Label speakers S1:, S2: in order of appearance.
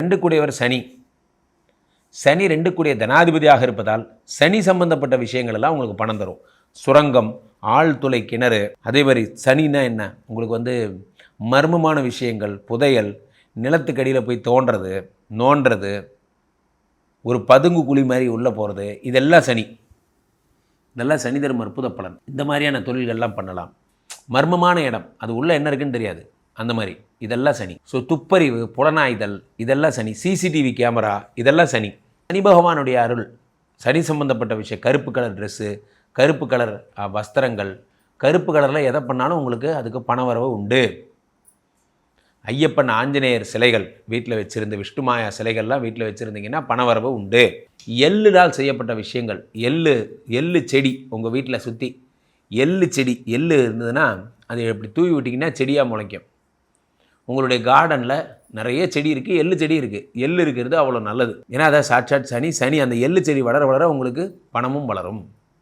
S1: 2 கூடியவர் சனி. சனி 2 கூடிய தனாதிபதியாக இருப்பதால் சனி சம்பந்தப்பட்ட விஷயங்கள் எல்லாம் உங்களுக்கு பணம் தரும். சுரங்கம், ஆழ்துளை கிணறு, அதே மாதிரி சனின்னா என்ன, உங்களுக்கு மர்மமான விஷயங்கள், புதையல், நிலத்துக்கடியில் போய் தோன்றது, நோண்டுறது, ஒரு பதுங்கு குழி மாதிரி உள்ளே போகிறது, இதெல்லாம் சனி. இதெல்லாம் சனி தரும் அற்புத பலன். இந்த மாதிரியான தொழில்கள்லாம் பண்ணலாம். மர்மமான இடம், அது உள்ளே என்ன இருக்குன்னு தெரியாது, அந்த மாதிரி, இதெல்லாம் சனி. ஸோ துப்பறிவு, புலனாய்தல், இதெல்லாம் சனி. சிசிடிவி கேமரா, இதெல்லாம் சனி. சனி பகவானுடைய அருள், சனி சம்பந்தப்பட்ட விஷயம், கருப்பு கலர் ட்ரெஸ்ஸு, கருப்பு கலர் வஸ்திரங்கள், கருப்பு கலரில் எதை பண்ணாலும் உங்களுக்கு அதுக்கு பண வரவு உண்டு. ஐயப்பன், ஆஞ்சநேயர் சிலைகள் வீட்டில் வச்சுருந்து, விஷ்ணுமாயா சிலைகள்லாம் வீட்டில் வச்சுருந்தீங்கன்னா பணவரவு உண்டு. எள்ளுடால் செய்யப்பட்ட விஷயங்கள், எள்ளு செடி உங்கள் வீட்டில் சுற்றி எள்ளு செடி, எள்ளு இருந்ததுன்னா அது எப்படி தூவி விட்டிங்கன்னா செடியாக முளைக்கும். உங்களுடைய கார்டனில் நிறைய செடி இருக்குது, எள்ளு செடி இருக்குது, எள்ளு இருக்கிறது அவ்வளோ நல்லது. ஏன்னா அதான் சாட்சாத் சனி. அந்த எள்ளு செடி வளர வளர உங்களுக்கு பணமும் வளரும்.